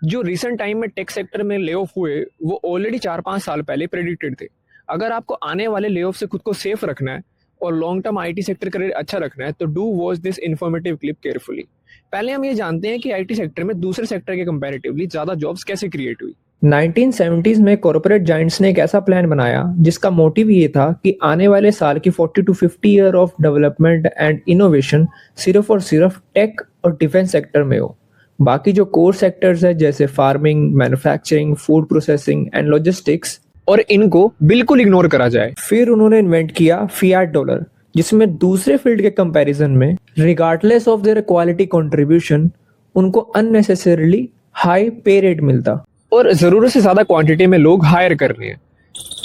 जो recent time में tech sector में ले ऑफ हुए वो ऑलरेडी 4-5 साल पहले प्रेडिक्टेड थे। अगर आपको आने वाले ले ऑफ से खुद को सेफ रखना है और long term IT sector career अच्छा रखना है तो do watch this informative clip carefully. पहले हम ये जानते हैं कि आईटी सेक्टर में दूसरे सेक्टर के कंपैरेटिवली ज्यादा जॉब्स कैसे क्रिएट हुई। 1970s में कॉर्पोरेट जायंट्स ने एक ऐसा प्लान बनाया जिसका मोटिव ये था कि आने वाले साल की 40 to 50 year of development and innovation सिर्फ और सिर्फ टेक और डिफेंस सेक्टर में हो। बाकी जो कोर सेक्टर्स है जैसे farming, manufacturing, food processing and logistics और इनको बिल्कुल इग्नोर करा जाए। फिर उन्होंने इन्वेंट किया फियाट डॉलर, जिसमें दूसरे फील्ड के कंपैरिजन में regardless of their quality contribution उनको अननेसेसरीली हाई पे रेट मिलता और जरूरत से ज्यादा क्वांटिटी में लोग हायर कर रहे हैं।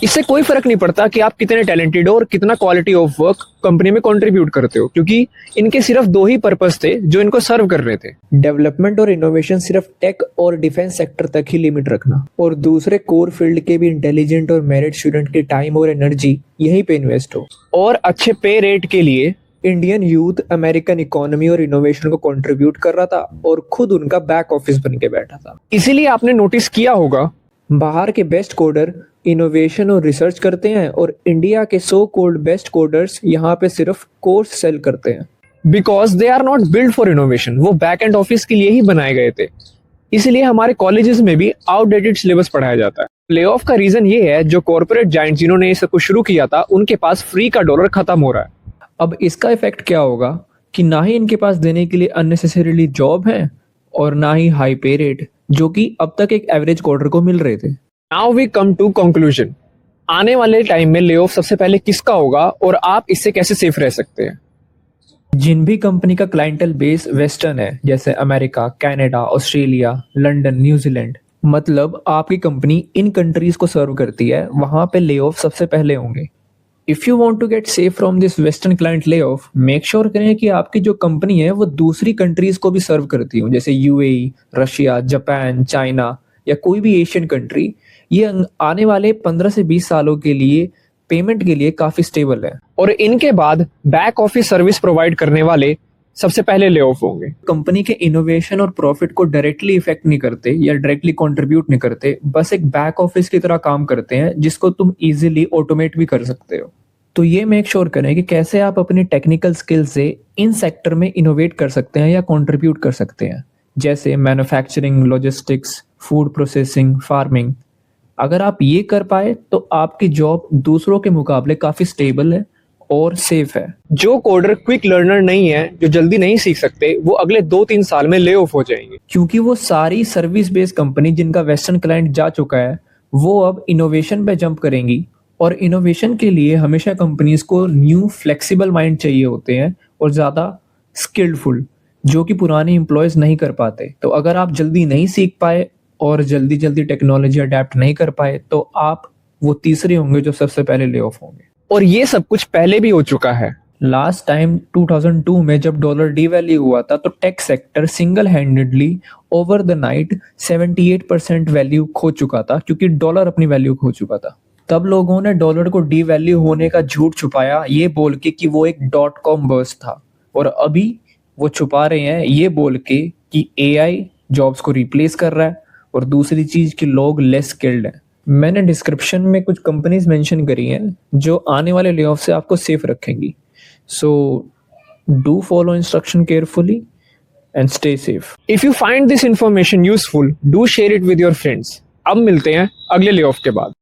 इससे कोई फर्क नहीं पड़ता कि आप कितने टैलेंटेड हो और कितना क्वालिटी ऑफ वर्क कंपनी में कंट्रीब्यूट करते हो, क्योंकि इनके सिर्फ दो ही पर्पस थे जो इनको सर्व कर रहे थे। डेवलपमेंट और इनोवेशन सिर्फ टेक और डिफेंस सेक्टर तक ही लिमिट रखना और दूसरे कोर फील्ड के भी इंटेलिजेंट और मेरिट स्टूडेंट के टाइम और एनर्जी यहीं पे इन्वेस्ट हो। और अच्छे पे रेट के लिए इंडियन यूथ अमेरिकन इकोनॉमी और इनोवेशन को कंट्रीब्यूट कर रहा था और खुद उनका बैक ऑफिस बन के बैठा था। इसीलिए आपने नोटिस किया होगा बाहर के बेस्ट कोडर इनोवेशन और रिसर्च करते हैं और इंडिया के सो कॉल्ड बेस्ट कोडर्स यहाँ पे सिर्फ कोर्स सेल करते हैं, because they are not build for innovation. वो बैक एंड ऑफिस के लिए ही बनाए गए थे। इसलिए हमारे कॉलेजेस में भी आउटडेटेड सिलेबस पढ़ाया जाता है। ले ऑफ का रीजन ये है जो कॉर्पोरेट जायंट जिन्होंने ये सब कुछ शुरू किया था उनके पास फ्री का डॉलर खत्म हो रहा है। अब इसका इफेक्ट क्या होगा कि ना ही इनके पास देने के लिए अननेसेसरीली जॉब है और ना ही हाई पे रेट जो कि अब तक एक एवरेज कोडर को मिल रहे थे। Now we come to conclusion. आने वाले टाइम में ले ऑफ सबसे पहले किसका होगा और आप इससे कैसे सेफ रह सकते हैं? जिन भी कंपनी का क्लाइंटल बेस वेस्टर्न है जैसे America, Canada, Australia, London, New Zealand, मतलब आपकी कंपनी इन कंट्रीज को सर्व करती है, वहां पे ले ऑफ सबसे पहले होंगे। If you want to get safe from this western client lay off, make sure करें कि आपकी जो कंपनी है वो दूसरी कंट्रीज को भी सर्व करती हो जैसे यूएई, रशिया, जापान, चाइना या कोई भी एशियन कंट्री। ये आने वाले 15 से 20 सालों के लिए पेमेंट के लिए काफी स्टेबल है और इनके बाद बैक ऑफिस सर्विस प्रोवाइड करने वाले सबसे पहले ले ऑफ होंगे। कंपनी के इनोवेशन और प्रॉफिट को डायरेक्टली इफेक्ट नहीं करते या डायरेक्टली कंट्रीब्यूट नहीं करते, बस एक बैक ऑफिस की तरह काम करते हैं जिसको तुम इजीली ऑटोमेट भी कर सकते हो। तो ये मेक श्योर करें कि कैसे आप अपनी टेक्निकल स्किल से इन सेक्टर में इनोवेट कर सकते हैं या कंट्रीब्यूट कर सकते हैं, जैसे manufacturing, logistics, food processing, farming. अगर आप ये कर पाए तो आपकी जॉब दूसरों के मुकाबले काफी स्टेबल है और सेफ है। जो कोडर क्विक लर्नर नहीं है, जो जल्दी नहीं सीख सकते, वो अगले 2-3 साल में ले ऑफ हो जाएंगे, क्योंकि वो सारी सर्विस बेस्ड कंपनी जिनका वेस्टर्न क्लाइंट जा चुका है वो अब इनोवेशन पे जंप करेंगी। और इनोवेशन के लिए हमेशा कंपनीज को न्यू फ्लेक्सिबल माइंड चाहिए होते हैं और ज्यादा स्किल्डफुल, जो कि पुराने एम्प्लॉयज नहीं कर पाते। तो अगर आप जल्दी नहीं सीख पाए और जल्दी जल्दी टेक्नोलॉजी अडेप्ट नहीं कर पाए तो आप वो तीसरे होंगे जो सबसे पहले ले ऑफ होंगे। और ये सब कुछ पहले भी हो चुका है। लास्ट टाइम 2002 में जब डॉलर डीवैल्यू हुआ था तो tech sector single handedly over the night 78% value खो चुका था, क्योंकि डॉलर अपनी वैल्यू खो चुका था। तब लोगों ने डॉलर को डीवैल्यू होने का झूठ छुपाया ये बोल के कि वो एक .com बर्स्ट था, और अभी वो छुपा रहे हैं ये बोल के कि एआई जॉब्स को रिप्लेस कर रहा है और दूसरी चीज कि लोग लेस स्किल्ड हैं। मैंने डिस्क्रिप्शन में कुछ कंपनीज मेंशन करी हैं जो आने वाले ले ऑफ से आपको सेफ रखेंगी। So do follow instruction carefully and stay safe. If you find this information useful, do share it with your friends. अब मिलते हैं अगले ले ऑफ के बाद।